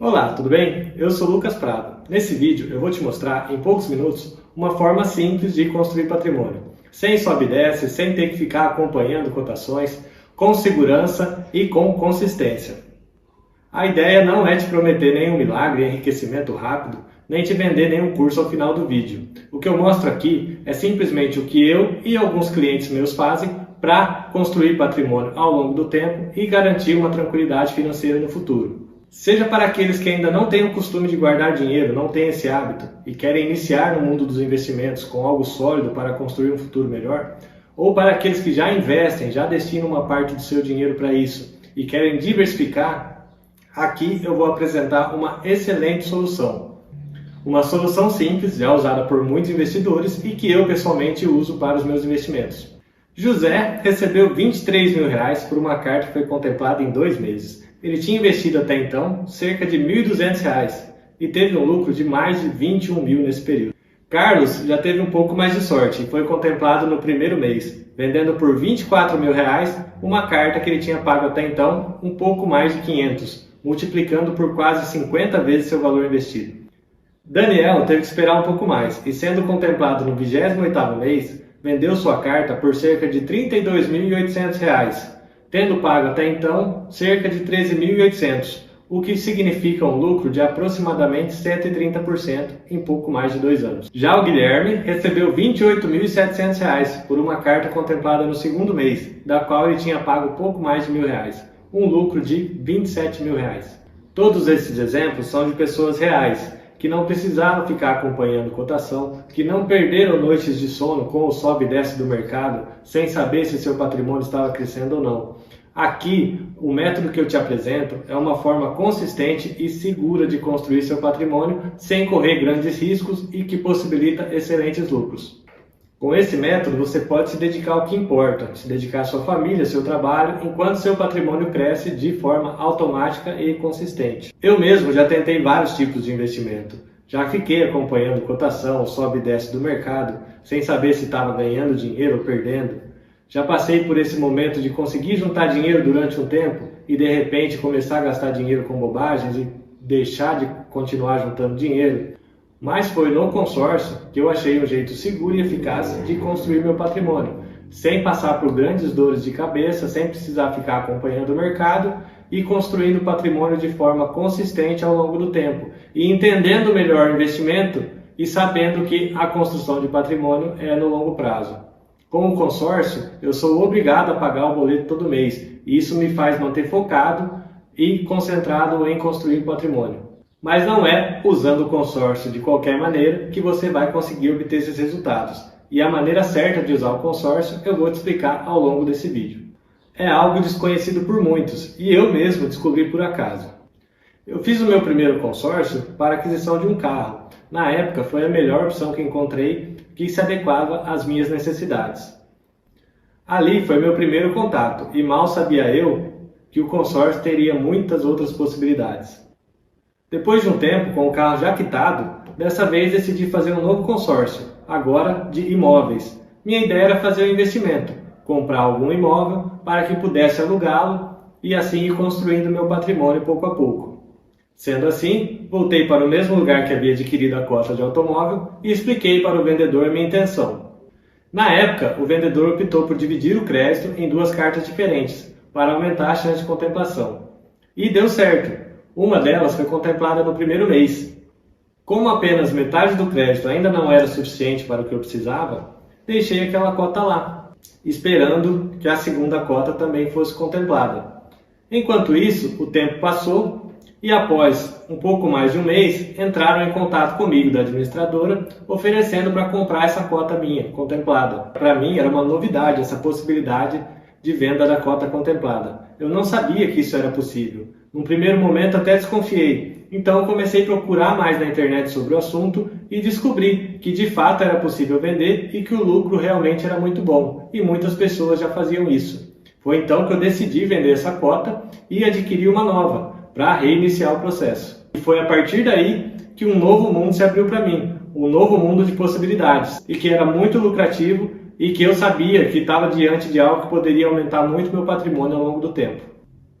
Olá, tudo bem? Eu sou Lucas Prado. Nesse vídeo eu vou te mostrar em poucos minutos uma forma simples de construir patrimônio, sem sobe e desce, sem ter que ficar acompanhando cotações, com segurança e com consistência. A ideia não é te prometer nenhum milagre, enriquecimento rápido, nem te vender nenhum curso ao final do vídeo. O que eu mostro aqui é simplesmente o que eu e alguns clientes meus fazem para construir patrimônio ao longo do tempo e garantir uma tranquilidade financeira no futuro. Seja para aqueles que ainda não têm o costume de guardar dinheiro, não têm esse hábito e querem iniciar no mundo dos investimentos com algo sólido para construir um futuro melhor, ou para aqueles que já investem, já destinam uma parte do seu dinheiro para isso e querem diversificar, aqui eu vou apresentar uma excelente solução. Uma solução simples, já usada por muitos investidores e que eu pessoalmente uso para os meus investimentos. José recebeu R$23 mil por uma carta que foi contemplada em 2 meses. Ele tinha investido até então cerca de R$1.200 e teve um lucro de mais de 21 mil nesse período. Carlos já teve um pouco mais de sorte e foi contemplado no primeiro mês, vendendo por R$24 mil uma carta que ele tinha pago até então um pouco mais de 500, multiplicando por quase 50 vezes seu valor investido. Daniel teve que esperar um pouco mais e, sendo contemplado no 28º mês, vendeu sua carta por cerca de R$32.800, tendo pago até então cerca de R$13.800, o que significa um lucro de aproximadamente 130% em pouco mais de 2 anos. Já o Guilherme recebeu R$28.700 por uma carta contemplada no 2º mês, da qual ele tinha pago pouco mais de R$1.000, um lucro de R$27 mil. Todos esses exemplos são de pessoas reais, que não precisaram ficar acompanhando cotação, que não perderam noites de sono com o sobe e desce do mercado, sem saber se seu patrimônio estava crescendo ou não. Aqui, o método que eu te apresento é uma forma consistente e segura de construir seu patrimônio sem correr grandes riscos e que possibilita excelentes lucros. Com esse método, você pode se dedicar ao que importa, se dedicar à sua família, ao seu trabalho, enquanto seu patrimônio cresce de forma automática e consistente. Eu mesmo já tentei vários tipos de investimento. Já fiquei acompanhando cotação, sobe e desce do mercado, sem saber se estava ganhando dinheiro ou perdendo. Já passei por esse momento de conseguir juntar dinheiro durante um tempo e de repente começar a gastar dinheiro com bobagens e deixar de continuar juntando dinheiro. Mas foi no consórcio que eu achei um jeito seguro e eficaz de construir meu patrimônio, sem passar por grandes dores de cabeça, sem precisar ficar acompanhando o mercado e construindo patrimônio de forma consistente ao longo do tempo, e entendendo melhor o investimento e sabendo que a construção de patrimônio é no longo prazo. Com o consórcio, eu sou obrigado a pagar o boleto todo mês, e isso me faz manter focado e concentrado em construir patrimônio. Mas não é usando o consórcio de qualquer maneira que você vai conseguir obter esses resultados. E a maneira certa de usar o consórcio eu vou te explicar ao longo desse vídeo. É algo desconhecido por muitos e eu mesmo descobri por acaso. Eu fiz o meu primeiro consórcio para a aquisição de um carro. Na época foi a melhor opção que encontrei que se adequava às minhas necessidades. Ali foi meu primeiro contato e mal sabia eu que o consórcio teria muitas outras possibilidades. Depois de um tempo, com o carro já quitado, dessa vez decidi fazer um novo consórcio, agora de imóveis. Minha ideia era fazer um investimento, comprar algum imóvel para que pudesse alugá-lo e assim ir construindo meu patrimônio pouco a pouco. Sendo assim, voltei para o mesmo lugar que havia adquirido a cota de automóvel e expliquei para o vendedor minha intenção. Na época, o vendedor optou por dividir o crédito em 2 cartas diferentes, para aumentar a chance de contemplação. E deu certo! Uma delas foi contemplada no primeiro mês. Como apenas metade do crédito ainda não era suficiente para o que eu precisava, deixei aquela cota lá, esperando que a segunda cota também fosse contemplada. Enquanto isso, o tempo passou e após um pouco mais de um mês, entraram em contato comigo da administradora, oferecendo para comprar essa cota minha, contemplada. Para mim era uma novidade essa possibilidade de venda da cota contemplada. Eu não sabia que isso era possível. Num primeiro momento até desconfiei, então comecei a procurar mais na internet sobre o assunto e descobri que de fato era possível vender e que o lucro realmente era muito bom, e muitas pessoas já faziam isso. Foi então que eu decidi vender essa cota e adquirir uma nova, para reiniciar o processo. E foi a partir daí que um novo mundo se abriu para mim, um novo mundo de possibilidades, e que era muito lucrativo e que eu sabia que estava diante de algo que poderia aumentar muito meu patrimônio ao longo do tempo.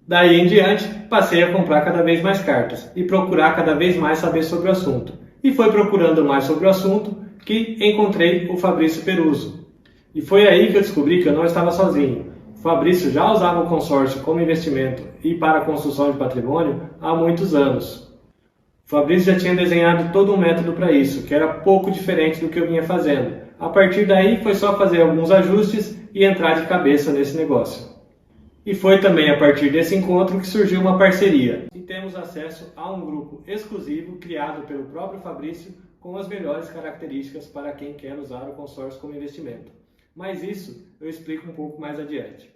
Daí em diante, passei a comprar cada vez mais cartas e procurar cada vez mais saber sobre o assunto. E foi procurando mais sobre o assunto que encontrei o Fabrício Peruso. E foi aí que eu descobri que eu não estava sozinho. O Fabrício já usava o consórcio como investimento e para a construção de patrimônio há muitos anos. O Fabrício já tinha desenhado todo um método para isso, que era pouco diferente do que eu vinha fazendo. A partir daí foi só fazer alguns ajustes e entrar de cabeça nesse negócio. E foi também a partir desse encontro que surgiu uma parceria. E temos acesso a um grupo exclusivo criado pelo próprio Fabrício com as melhores características para quem quer usar o consórcio como investimento. Mas isso eu explico um pouco mais adiante.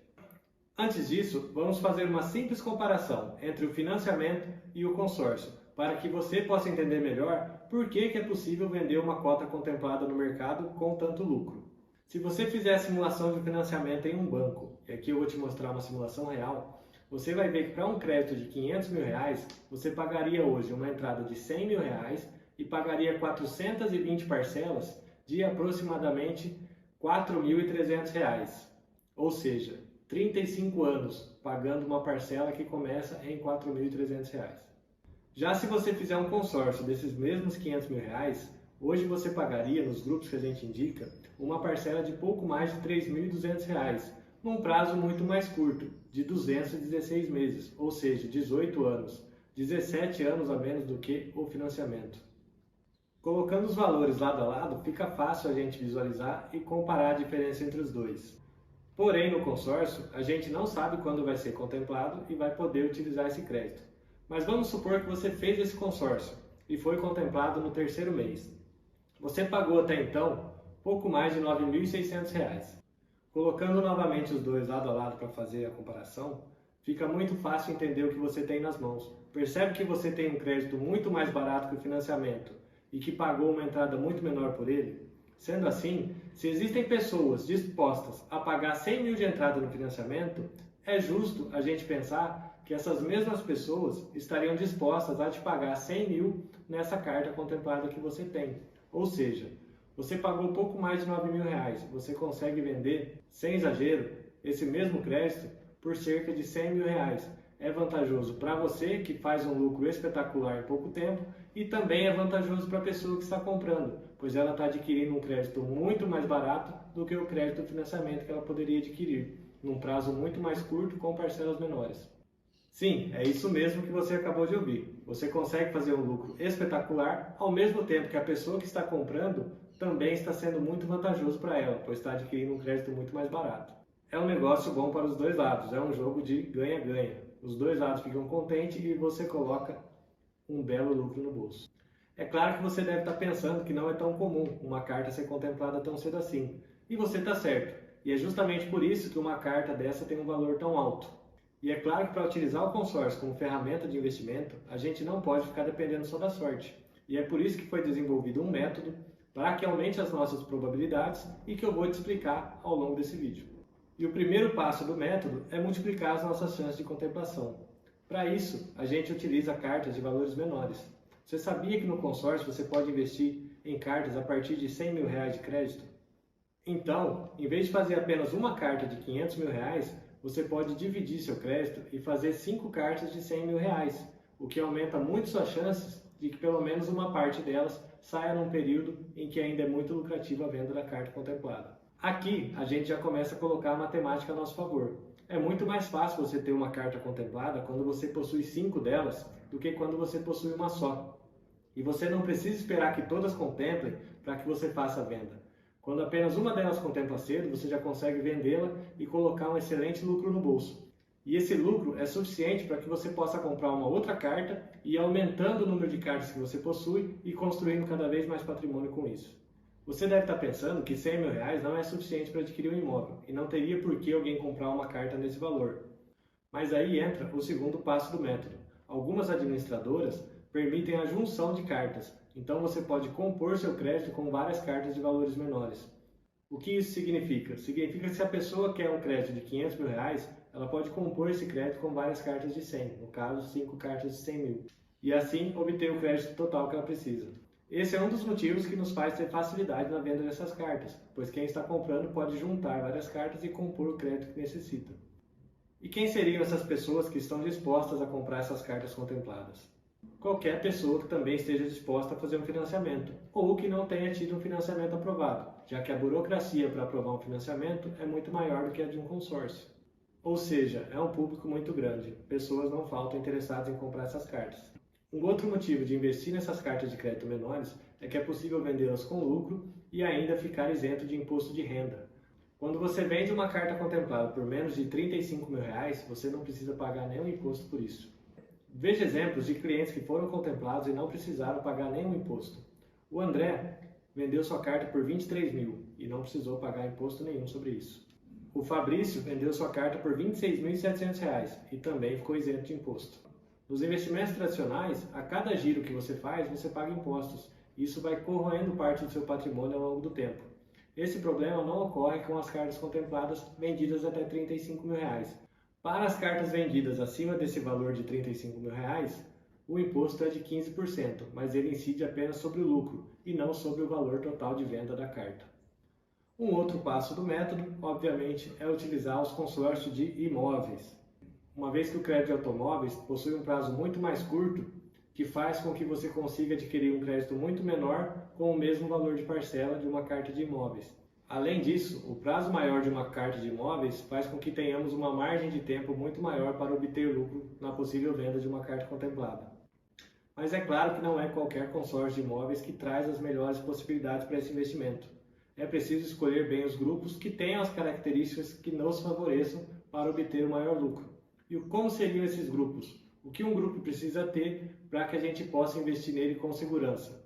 Antes disso, vamos fazer uma simples comparação entre o financiamento e o consórcio, para que você possa entender melhor por que é possível vender uma cota contemplada no mercado com tanto lucro. Se você fizer a simulação de financiamento em um banco, e aqui eu vou te mostrar uma simulação real, você vai ver que para um crédito de R$500 mil, você pagaria hoje uma entrada de R$100 mil e pagaria 420 parcelas de aproximadamente R$4.300, ou seja, 35 anos pagando uma parcela que começa em R$4.300. Já se você fizer um consórcio desses mesmos R$500 mil, hoje você pagaria, nos grupos que a gente indica, uma parcela de pouco mais de R$3.200, num prazo muito mais curto, de 216 meses, ou seja, 18 anos, 17 anos a menos do que o financiamento. Colocando os valores lado a lado, fica fácil a gente visualizar e comparar a diferença entre os dois. Porém, no consórcio, a gente não sabe quando vai ser contemplado e vai poder utilizar esse crédito. Mas vamos supor que você fez esse consórcio e foi contemplado no terceiro mês. Você pagou até então pouco mais de R$9.600. Colocando novamente os dois lado a lado para fazer a comparação, fica muito fácil entender o que você tem nas mãos. Percebe que você tem um crédito muito mais barato que o financiamento e que pagou uma entrada muito menor por ele? Sendo assim, se existem pessoas dispostas a pagar 100 mil de entrada no financiamento, é justo a gente pensar que essas mesmas pessoas estariam dispostas a te pagar 100 mil nessa carta contemplada que você tem. Ou seja, você pagou pouco mais de R$9 mil, você consegue vender, sem exagero, esse mesmo crédito por cerca de R$100 mil. É vantajoso para você, que faz um lucro espetacular em pouco tempo, e também é vantajoso para a pessoa que está comprando, pois ela está adquirindo um crédito muito mais barato do que o crédito do financiamento que ela poderia adquirir, num prazo muito mais curto com parcelas menores. Sim, é isso mesmo que você acabou de ouvir. Você consegue fazer um lucro espetacular, ao mesmo tempo que a pessoa que está comprando também está sendo muito vantajoso para ela, pois está adquirindo um crédito muito mais barato. É um negócio bom para os dois lados, é um jogo de ganha-ganha. Os dois lados ficam contentes e você coloca um belo lucro no bolso. É claro que você deve estar pensando que não é tão comum uma carta ser contemplada tão cedo assim. E você está certo. E é justamente por isso que uma carta dessa tem um valor tão alto. E é claro que para utilizar o consórcio como ferramenta de investimento, a gente não pode ficar dependendo só da sorte. E é por isso que foi desenvolvido um método para que aumente as nossas probabilidades e que eu vou te explicar ao longo desse vídeo. E o primeiro passo do método é multiplicar as nossas chances de contemplação. Para isso, a gente utiliza cartas de valores menores. Você sabia que no consórcio você pode investir em cartas a partir de R$100 mil de crédito? Então, em vez de fazer apenas uma carta de R$500 mil, você pode dividir seu crédito e fazer 5 cartas de R$100 mil, o que aumenta muito suas chances de que pelo menos uma parte delas saia num período em que ainda é muito lucrativa a venda da carta contemplada. Aqui, a gente já começa a colocar a matemática a nosso favor. É muito mais fácil você ter uma carta contemplada quando você possui 5 delas do que quando você possui uma só. E você não precisa esperar que todas contemplem para que você faça a venda. Quando apenas uma delas contempla cedo, você já consegue vendê-la e colocar um excelente lucro no bolso. E esse lucro é suficiente para que você possa comprar uma outra carta e ir aumentando o número de cartas que você possui e construindo cada vez mais patrimônio com isso. Você deve estar pensando que R$100 mil não é suficiente para adquirir um imóvel e não teria por que alguém comprar uma carta nesse valor. Mas aí entra o segundo passo do método. Algumas administradoras permitem a junção de cartas, então você pode compor seu crédito com várias cartas de valores menores. O que isso significa? Significa que se a pessoa quer um crédito de R$500 mil, ela pode compor esse crédito com várias cartas de 100, no caso 5 cartas de 100 mil, e assim obter o crédito total que ela precisa. Esse é um dos motivos que nos faz ter facilidade na venda dessas cartas, pois quem está comprando pode juntar várias cartas e compor o crédito que necessita. E quem seriam essas pessoas que estão dispostas a comprar essas cartas contempladas? Qualquer pessoa que também esteja disposta a fazer um financiamento, ou que não tenha tido um financiamento aprovado, já que a burocracia para aprovar um financiamento é muito maior do que a de um consórcio. Ou seja, é um público muito grande, pessoas não faltam interessadas em comprar essas cartas. Um outro motivo de investir nessas cartas de crédito menores é que é possível vendê-las com lucro e ainda ficar isento de imposto de renda. Quando você vende uma carta contemplada por menos de R$35 mil, você não precisa pagar nenhum imposto por isso. Veja exemplos de clientes que foram contemplados e não precisaram pagar nenhum imposto. O André vendeu sua carta por R$23 mil e não precisou pagar imposto nenhum sobre isso. O Fabrício vendeu sua carta por R$26.700 e também ficou isento de imposto. Nos investimentos tradicionais, a cada giro que você faz, você paga impostos. Isso vai corroendo parte do seu patrimônio ao longo do tempo. Esse problema não ocorre com as cartas contempladas vendidas até R$35 mil. Para as cartas vendidas acima desse valor de R$35 mil, o imposto é de 15%, mas ele incide apenas sobre o lucro e não sobre o valor total de venda da carta. Um outro passo do método, obviamente, é utilizar os consórcios de imóveis. Uma vez que o crédito de automóveis possui um prazo muito mais curto, que faz com que você consiga adquirir um crédito muito menor com o mesmo valor de parcela de uma carta de imóveis. Além disso, o prazo maior de uma carta de imóveis faz com que tenhamos uma margem de tempo muito maior para obter lucro na possível venda de uma carta contemplada. Mas é claro que não é qualquer consórcio de imóveis que traz as melhores possibilidades para esse investimento. É preciso escolher bem os grupos que tenham as características que nos favoreçam para obter o maior lucro. E como seriam esses grupos? O que um grupo precisa ter para que a gente possa investir nele com segurança?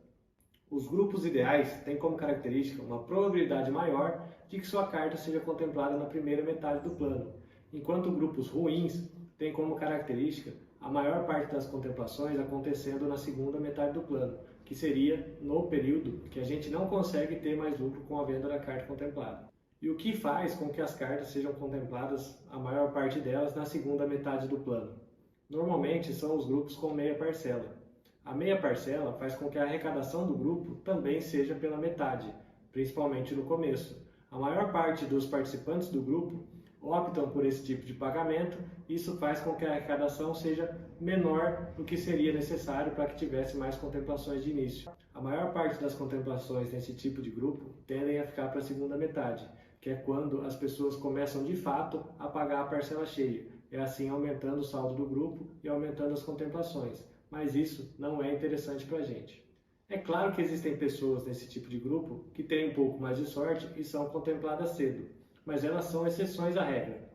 Os grupos ideais têm como característica uma probabilidade maior de que sua carta seja contemplada na primeira metade do plano, enquanto grupos ruins têm como característica a maior parte das contemplações acontecendo na segunda metade do plano, que seria no período que a gente não consegue ter mais lucro com a venda da carta contemplada. E o que faz com que as cartas sejam contempladas, a maior parte delas, na segunda metade do plano? Normalmente são os grupos com meia parcela. A meia parcela faz com que a arrecadação do grupo também seja pela metade, principalmente no começo. A maior parte dos participantes do grupo optam por esse tipo de pagamento, e isso faz com que a arrecadação seja menor do que seria necessário para que tivesse mais contemplações de início. A maior parte das contemplações nesse tipo de grupo tendem a ficar para a segunda metade, que é quando as pessoas começam de fato a pagar a parcela cheia, e assim aumentando o saldo do grupo e aumentando as contemplações. Mas isso não é interessante para a gente. É claro que existem pessoas nesse tipo de grupo que têm um pouco mais de sorte e são contempladas cedo, mas elas são exceções à regra.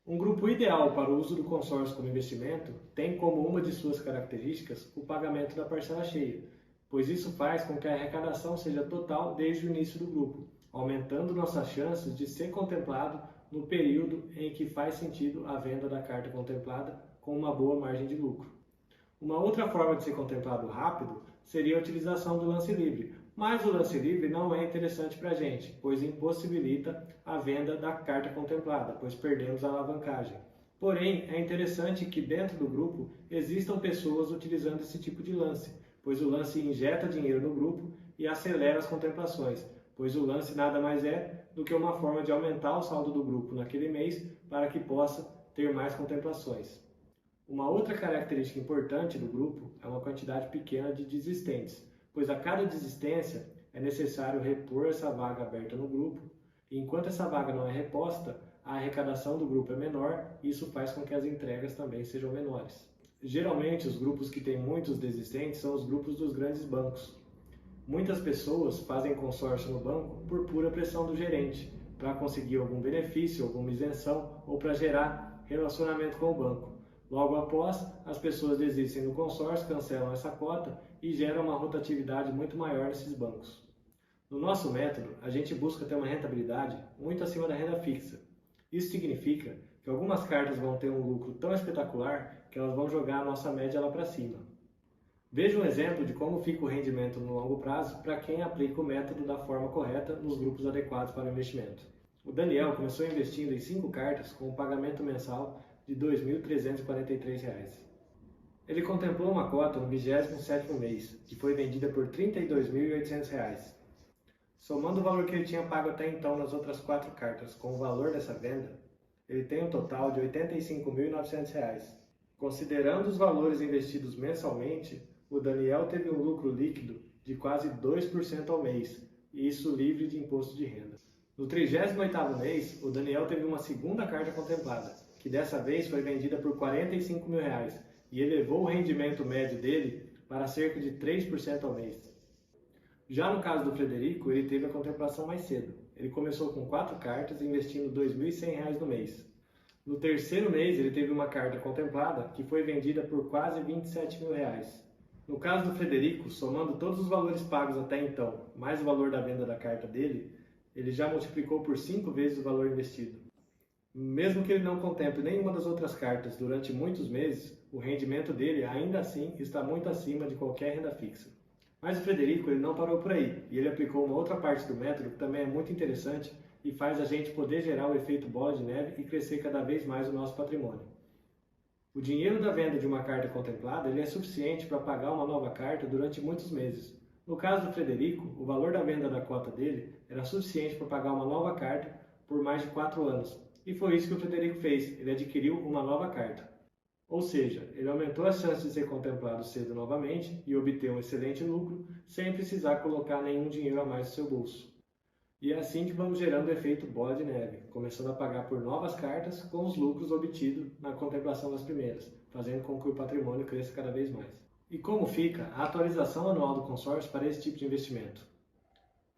Um grupo ideal para o uso do consórcio como investimento tem como uma de suas características o pagamento da parcela cheia, pois isso faz com que a arrecadação seja total desde o início do grupo, aumentando nossas chances de ser contemplado no período em que faz sentido a venda da carta contemplada com uma boa margem de lucro. Uma outra forma de ser contemplado rápido seria a utilização do lance livre, mas o lance livre não é interessante para a gente, pois impossibilita a venda da carta contemplada, pois perdemos a alavancagem. Porém, é interessante que dentro do grupo existam pessoas utilizando esse tipo de lance, pois o lance injeta dinheiro no grupo e acelera as contemplações, pois o lance nada mais é do que uma forma de aumentar o saldo do grupo naquele mês para que possa ter mais contemplações. Uma outra característica importante do grupo é uma quantidade pequena de desistentes, pois a cada desistência é necessário repor essa vaga aberta no grupo, e enquanto essa vaga não é reposta, a arrecadação do grupo é menor e isso faz com que as entregas também sejam menores. Geralmente, os grupos que têm muitos desistentes são os grupos dos grandes bancos. Muitas pessoas fazem consórcio no banco por pura pressão do gerente, para conseguir algum benefício, alguma isenção ou para gerar relacionamento com o banco. Logo após, as pessoas desistem do consórcio, cancelam essa cota e geram uma rotatividade muito maior nesses bancos. No nosso método, a gente busca ter uma rentabilidade muito acima da renda fixa. Isso significa que algumas cartas vão ter um lucro tão espetacular que elas vão jogar a nossa média lá para cima. Veja um exemplo de como fica o rendimento no longo prazo para quem aplica o método da forma correta nos grupos adequados para o investimento. O Daniel começou investindo em 5 cartas com um pagamento mensal de R$ 2.343. Ele contemplou uma cota no 27º mês, que foi vendida por R$ 32.800. Somando o valor que ele tinha pago até então nas outras 4 cartas com o valor dessa venda, ele tem um total de R$ 85.900. Considerando os valores investidos mensalmente, o Daniel teve um lucro líquido de quase 2% ao mês, e isso livre de imposto de renda. No 38º mês, o Daniel teve uma segunda carta contemplada, que dessa vez foi vendida por R$ 45.000 e elevou o rendimento médio dele para cerca de 3% ao mês. Já no caso do Frederico, ele teve a contemplação mais cedo. Ele começou com 4 cartas, investindo R$ 2.100 no mês. No terceiro mês, ele teve uma carta contemplada que foi vendida por quase R$ 27.000. No caso do Frederico, somando todos os valores pagos até então, mais o valor da venda da carta dele, ele já multiplicou por 5 vezes o valor investido. Mesmo que ele não contemple nenhuma das outras cartas durante muitos meses, o rendimento dele ainda assim está muito acima de qualquer renda fixa. Mas o Frederico ele não parou por aí, e ele aplicou uma outra parte do método que também é muito interessante e faz a gente poder gerar o efeito bola de neve e crescer cada vez mais o nosso patrimônio. O dinheiro da venda de uma carta contemplada ele é suficiente para pagar uma nova carta durante muitos meses. No caso do Frederico, o valor da venda da cota dele era suficiente para pagar uma nova carta por mais de 4 anos. E foi isso que o Frederico fez, ele adquiriu uma nova carta. Ou seja, ele aumentou as chances de ser contemplado cedo novamente e obter um excelente lucro sem precisar colocar nenhum dinheiro a mais no seu bolso. E é assim que vamos gerando o efeito bola de neve, começando a pagar por novas cartas com os lucros obtidos na contemplação das primeiras, fazendo com que o patrimônio cresça cada vez mais. E como fica a atualização anual do consórcio para esse tipo de investimento?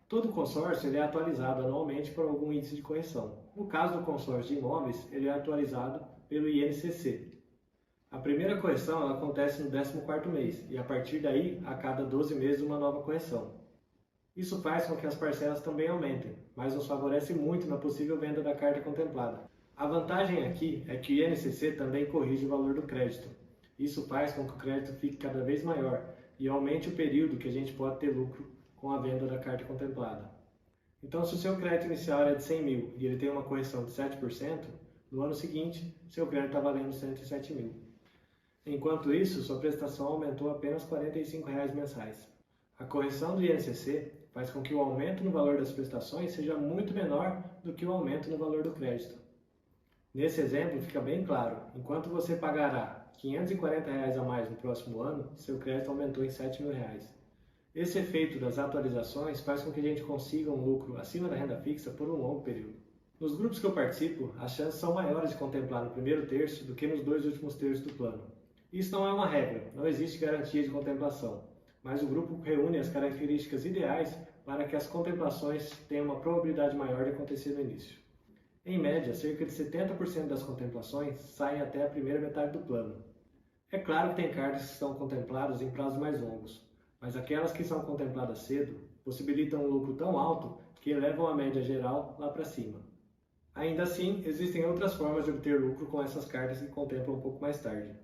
Todo consórcio ele é atualizado anualmente por algum índice de correção. No caso do consórcio de imóveis, ele é atualizado pelo INCC. A primeira correção ela acontece no 14º mês e a partir daí, a cada 12 meses, uma nova correção. Isso faz com que as parcelas também aumentem, mas nos favorece muito na possível venda da carta contemplada. A vantagem aqui é que o INCC também corrige o valor do crédito. Isso faz com que o crédito fique cada vez maior e aumente o período que a gente pode ter lucro com a venda da carta contemplada. Então, se o seu crédito inicial era de 100 mil e ele tem uma correção de 7%, no ano seguinte, seu crédito está valendo 107 mil. Enquanto isso, sua prestação aumentou apenas R$ 45 mensais. A correção do INCC faz com que o aumento no valor das prestações seja muito menor do que o aumento no valor do crédito. Nesse exemplo, fica bem claro, enquanto você pagará R$ 540 a mais no próximo ano, seu crédito aumentou em R$ 7 mil. Esse efeito das atualizações faz com que a gente consiga um lucro acima da renda fixa por um longo período. Nos grupos que eu participo, as chances são maiores de contemplar no primeiro terço do que nos 2 últimos terços do plano. Isso não é uma regra, não existe garantia de contemplação, mas o grupo reúne as características ideais para que as contemplações tenham uma probabilidade maior de acontecer no início. Em média, cerca de 70% das contemplações saem até a primeira metade do plano. É claro que tem cartas que são contempladas em prazos mais longos, mas aquelas que são contempladas cedo possibilitam um lucro tão alto que elevam a média geral lá para cima. Ainda assim, existem outras formas de obter lucro com essas cartas que contemplam um pouco mais tarde.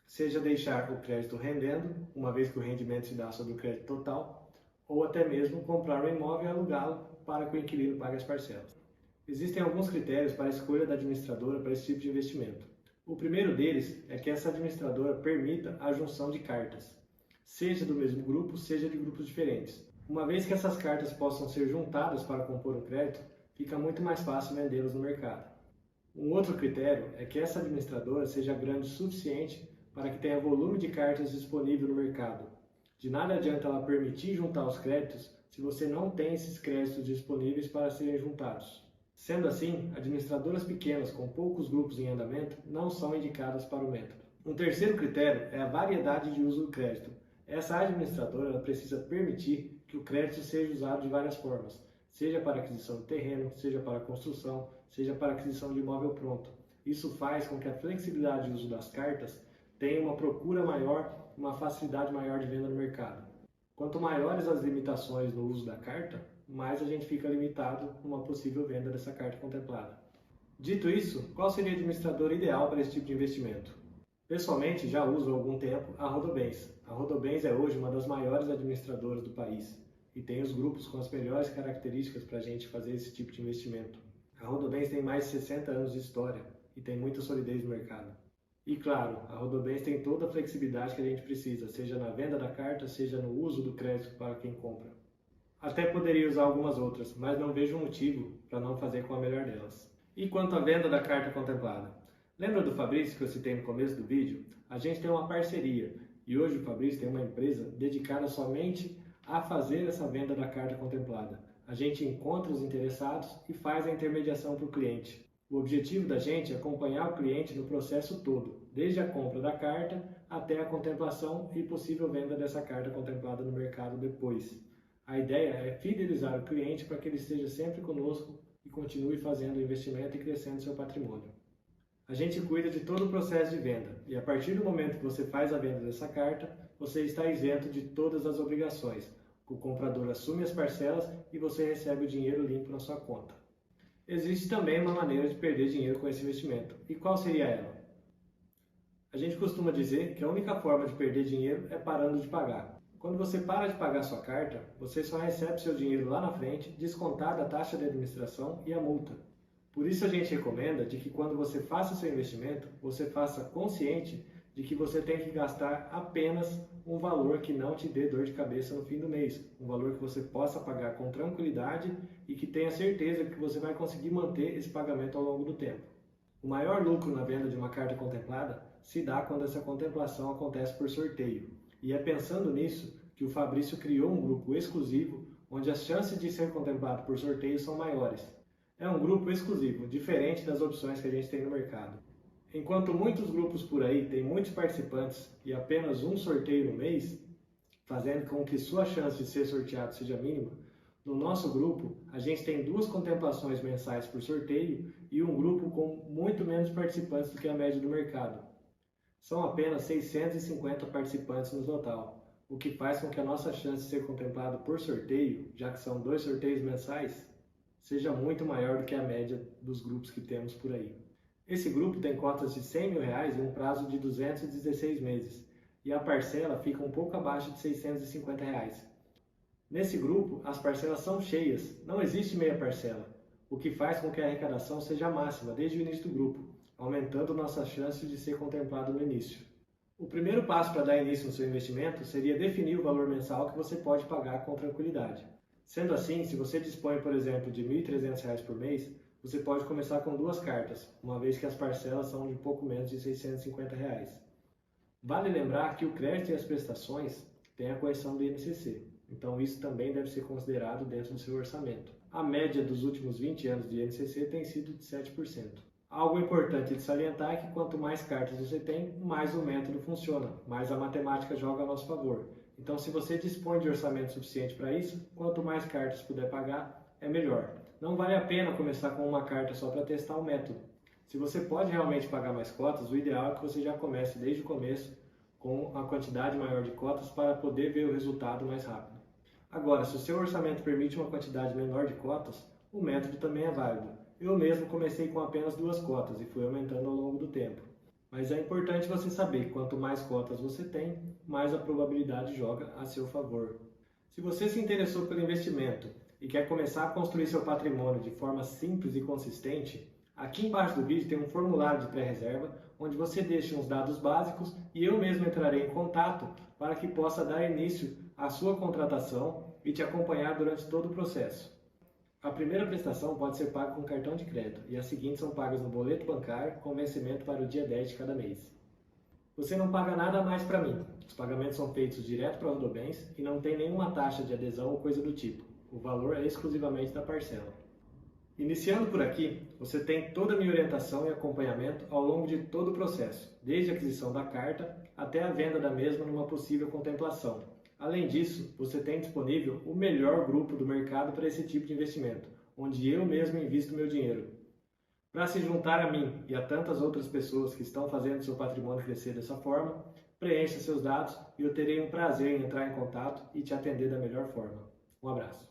Seja deixar o crédito rendendo, uma vez que o rendimento se dá sobre o crédito total, ou até mesmo comprar um imóvel e alugá-lo para que o inquilino pague as parcelas. Existem alguns critérios para a escolha da administradora para esse tipo de investimento. O primeiro deles é que essa administradora permita a junção de cartas, seja do mesmo grupo, seja de grupos diferentes. Uma vez que essas cartas possam ser juntadas para compor um crédito, fica muito mais fácil vendê-las no mercado. Um outro critério é que essa administradora seja grande o suficiente para que tenha volume de cartas disponível no mercado. De nada adianta ela permitir juntar os créditos se você não tem esses créditos disponíveis para serem juntados. Sendo assim, administradoras pequenas com poucos grupos em andamento não são indicadas para o método. Um terceiro critério é a variedade de uso do crédito. Essa administradora ela precisa permitir que o crédito seja usado de várias formas, seja para aquisição de terreno, seja para construção, seja para aquisição de imóvel pronto. Isso faz com que a flexibilidade de uso das cartas tenha uma procura maior, uma facilidade maior de venda no mercado. Quanto maiores as limitações no uso da carta, mais a gente fica limitado numa possível venda dessa carta contemplada. Dito isso, qual seria a administradora ideal para esse tipo de investimento? Pessoalmente, já uso há algum tempo a Rodobens. A Rodobens é hoje uma das maiores administradoras do país e tem os grupos com as melhores características para a gente fazer esse tipo de investimento. A Rodobens tem mais de 60 anos de história e tem muita solidez no mercado. E claro, a Rodobens tem toda a flexibilidade que a gente precisa, seja na venda da carta, seja no uso do crédito para quem compra. Até poderia usar algumas outras, mas não vejo motivo para não fazer com a melhor delas. E quanto à venda da carta contemplada? Lembra do Fabrício que eu citei no começo do vídeo? A gente tem uma parceria e hoje o Fabrício tem uma empresa dedicada somente a fazer essa venda da carta contemplada. A gente encontra os interessados e faz a intermediação para o cliente. O objetivo da gente é acompanhar o cliente no processo todo, desde a compra da carta até a contemplação e possível venda dessa carta contemplada no mercado depois. A ideia é fidelizar o cliente para que ele esteja sempre conosco e continue fazendo o investimento e crescendo seu patrimônio. A gente cuida de todo o processo de venda e a partir do momento que você faz a venda dessa carta, você está isento de todas as obrigações. O comprador assume as parcelas e você recebe o dinheiro limpo na sua conta. Existe também uma maneira de perder dinheiro com esse investimento. E qual seria ela? A gente costuma dizer que a única forma de perder dinheiro é parando de pagar. Quando você para de pagar sua carta, você só recebe seu dinheiro lá na frente, descontada a taxa de administração e a multa. Por isso a gente recomenda de que quando você faça seu investimento, você faça consciente de que você tem que gastar apenas um valor que não te dê dor de cabeça no fim do mês. Um valor que você possa pagar com tranquilidade e que tenha certeza que você vai conseguir manter esse pagamento ao longo do tempo. O maior lucro na venda de uma carta contemplada se dá quando essa contemplação acontece por sorteio. E é pensando nisso que o Fabrício criou um grupo exclusivo onde as chances de ser contemplado por sorteio são maiores. É um grupo exclusivo, diferente das opções que a gente tem no mercado. Enquanto muitos grupos por aí têm muitos participantes e apenas um sorteio no mês, fazendo com que sua chance de ser sorteado seja mínima, no nosso grupo a gente tem 2 contemplações mensais por sorteio e um grupo com muito menos participantes do que a média do mercado. São apenas 650 participantes no total, o que faz com que a nossa chance de ser contemplado por sorteio, já que são 2 sorteios mensais, seja muito maior do que a média dos grupos que temos por aí. Esse grupo tem cotas de R$100 mil e um prazo de 216 meses, e a parcela fica um pouco abaixo de R$650. Nesse grupo, as parcelas são cheias, não existe meia parcela, o que faz com que a arrecadação seja máxima desde o início do grupo, aumentando nossas chances de ser contemplado no início. O primeiro passo para dar início no seu investimento seria definir o valor mensal que você pode pagar com tranquilidade. Sendo assim, se você dispõe, por exemplo, de R$ 1.300 por mês, você pode começar com 2 cartas, uma vez que as parcelas são de pouco menos de R$650. Vale lembrar que o crédito e as prestações têm a correção do INCC, então isso também deve ser considerado dentro do seu orçamento. A média dos últimos 20 anos de INCC tem sido de 7%. Algo importante de salientar é que quanto mais cartas você tem, mais o método funciona, mais a matemática joga a nosso favor. Então, se você dispõe de orçamento suficiente para isso, quanto mais cartas puder pagar, é melhor. Não vale a pena começar com uma carta só para testar o método. Se você pode realmente pagar mais cotas, o ideal é que você já comece desde o começo com a quantidade maior de cotas para poder ver o resultado mais rápido. Agora, se o seu orçamento permite uma quantidade menor de cotas, o método também é válido. Eu mesmo comecei com apenas 2 cotas e fui aumentando ao longo do tempo. Mas é importante você saber que quanto mais cotas você tem, mais a probabilidade joga a seu favor. Se você se interessou pelo investimento e quer começar a construir seu patrimônio de forma simples e consistente, aqui embaixo do vídeo tem um formulário de pré-reserva onde você deixa uns dados básicos e eu mesmo entrarei em contato para que possa dar início à sua contratação e te acompanhar durante todo o processo. A primeira prestação pode ser paga com cartão de crédito e as seguintes são pagas no boleto bancário com vencimento para o dia 10 de cada mês. Você não paga nada a mais para mim. Os pagamentos são feitos direto para a Rodobens e não tem nenhuma taxa de adesão ou coisa do tipo. O valor é exclusivamente da parcela. Iniciando por aqui, você tem toda a minha orientação e acompanhamento ao longo de todo o processo, desde a aquisição da carta até a venda da mesma numa possível contemplação. Além disso, você tem disponível o melhor grupo do mercado para esse tipo de investimento, onde eu mesmo invisto meu dinheiro. Para se juntar a mim e a tantas outras pessoas que estão fazendo seu patrimônio crescer dessa forma, preencha seus dados e eu terei um prazer em entrar em contato e te atender da melhor forma. Um abraço.